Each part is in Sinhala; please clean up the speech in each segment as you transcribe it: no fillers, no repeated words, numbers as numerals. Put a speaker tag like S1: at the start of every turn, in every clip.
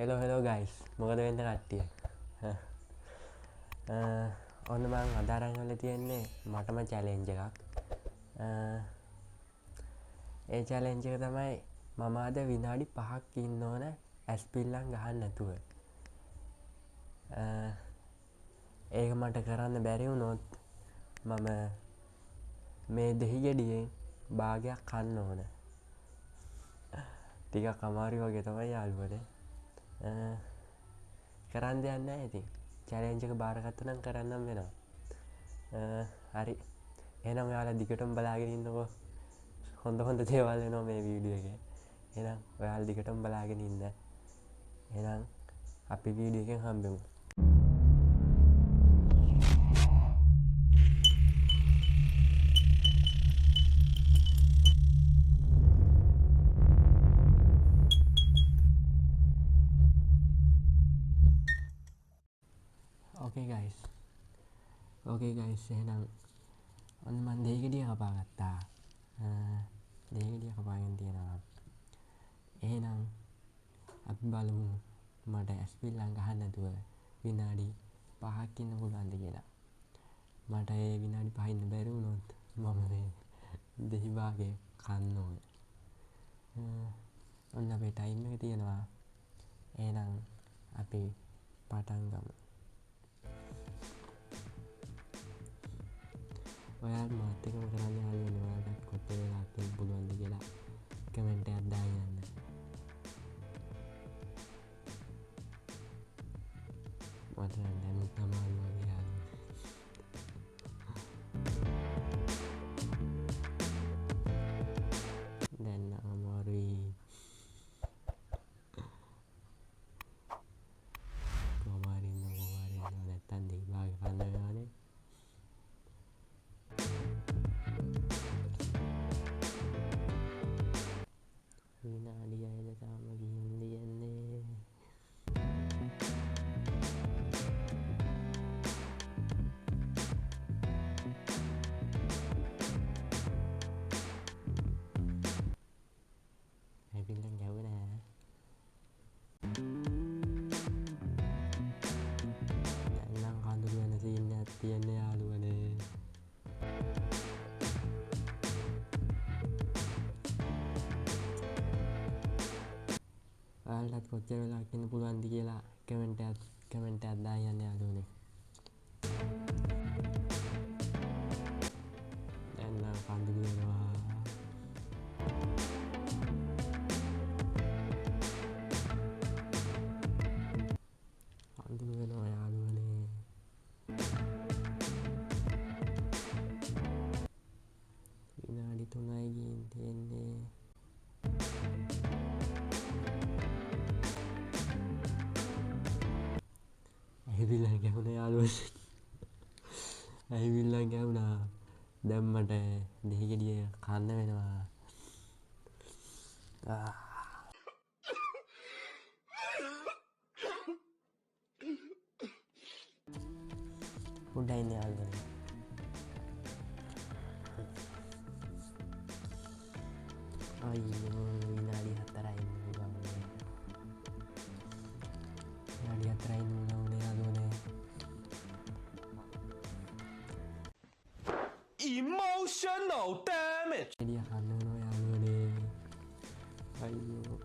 S1: හෙලෝ ගයිස් මොකද වෙන්න කට්ටිය ඔන්න මං අදාරංගල තියෙන්නේ මටම චැලෙන්ජ එකක් ඒ චැලෙන්ජ එක තමයි මම අද විනාඩි 5ක් ඉන්න ඕන ඇස් පිල්ලම් ගහන්න නැතුව ඒක මට කරන්න බැරි වුණොත් මම මේ දෙහි ගෙඩියෙන් භාගයක් කන්න ඕන ටිකක් අමාරුයි වගේ තමයි යාළුවනේ කරන්න දෙයක් නැහැ ඉතින් චැලෙන්ජ් එක බාරගත්තා නම් කරන්නම් වෙනවා හරි එහෙනම් ඔයාලා දිගටම බලාගෙන ඉන්නකෝ හොඳ දේවල් එනවා මේ වීඩියෝ එකේ එහෙනම් ඔයාලා දිගටම බලාගෙන ඉන්න එහෙනම් අපි වීඩියෝ එකෙන් හම්බෙමු ඕකේ ගයිස් එහෙනම් ඔන්න මන් දෙහිගෙඩිය කපා ගත්තා දෙහිගෙඩිය කපාගෙන තියෙනවා එහෙනම් අපි බලමු මට ඇස් පිල්ලම් ගහන්න නැතුව විනාඩි 5ක් ඉන්න පුළුවන්ද කියලා මට ඒ විනාඩි 5 ඉන්න බැරි වුණොත් මම මේ දෙහි භාගය කන්න ඕනේ ඔන්න අපේ ටයිම් එක තියෙනවා එහෙනම් අපි පටන් ගමු ඔයාලට මාත් එක්කම කරන්න යාළුවනේ ඔයාලට කොච්චර වෙලාවක් ඉන්න පුළුවන්ද කියලා කමෙන්ට් එකක් දාගෙන යන්න මට නම් දැනුත් අමාරු වගේ යාළුවනේ දැන් අමාරුයි කොමාරින්න නැත්තම් දෙහි භාගය කන්න වෙනවනේ විනාඩියයිද තාම ගිහින් තියෙන්නේ හැපිල්ලෙන් ගැව්වේ නෑ දැන් නම් කඳුළු වෙන සීන් එකක් තියෙන්නේ යාළුවනේ ඔයාලටත් කොච්චර වෙලාවක් ඉන්න පුළුවන්ද කියලා කමෙන්ට් එකක් දාන්න යන්න යාළුවනේ දැන් නම් කඳුළු වෙනවා කඳුළු වෙනවා යාළුවනේ විනාඩි 3යි ගිහින් තියෙන්නේ ඇහිවිල්ලන් ගැහුණා යාළුවනේ ඇහිවිල්ලන් ගැහුණා දැන් මට දෙහි ගෙඩිය කන්න වෙනවා උඩයින් යාළුවනේ අයියෝ විනාඩි 4යි ඉන්න විනාඩි 4යි ඉන්න යාළුවනේ
S2: Emotional damage.
S1: ගෙඩිය කන්න වෙනවා යාළුවනේ අයියෝ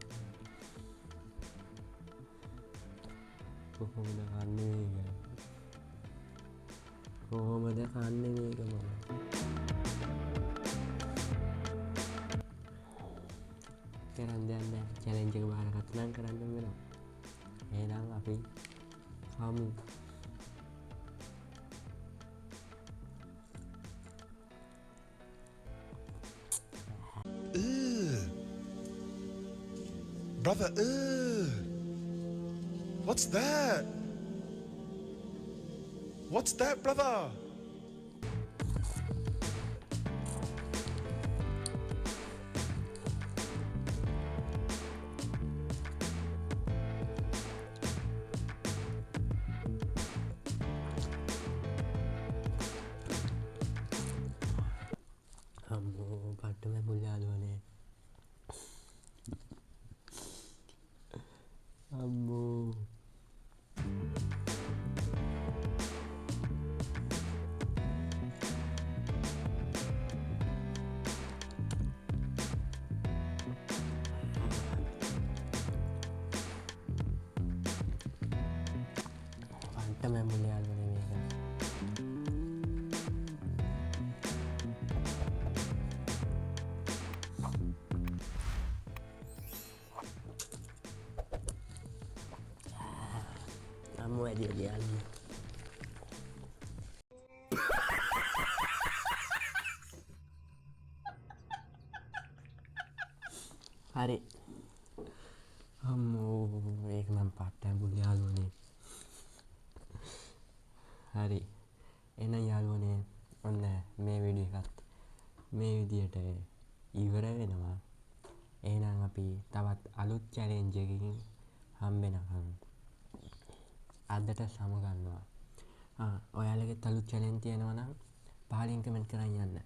S1: කොහොමද කන්නේ මේක කොහොමද කන්නේ මේක මම කරන්න දෙයක් නැහැ චැලෙන්ජ් එක බාරගත්තා නම් කරන්න වෙනවා එහෙනම් අපි කමු
S2: Brother, what's that? What's that, brother?
S1: අම්මෝ පට්ටම මුල් යාළුවනේ අම්මෝ මැමුල යාළුවනේ මේක. අම්මෝ වැඩි යාළුවනේ. හරි. අම්මෝ ඒක නම් පට්ටම් බුල් යාළුවනේ. හරි. එහෙනම් යාළුවනේ ඔන්න මේ වීඩියෝ එකත් මේ විදියට ඉවර වෙනවා. එහෙනම් අපි තවත් අලුත් චැලෙන්ජ් එකකින් හම්බෙනකම් අදට සමුගන්නවා. ඔයාලගෙත් අලුත් චැලෙන්ජ් තියෙනවා නම් පහලින් කමෙන්ට් කරන් යන්න.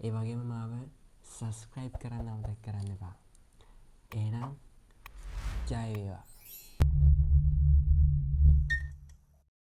S1: ඒ වගේම මාව සබ්ස්ක්‍රයිබ් කරන්න අමතක කරන්න එපා. එහෙනම් ජය වේවා.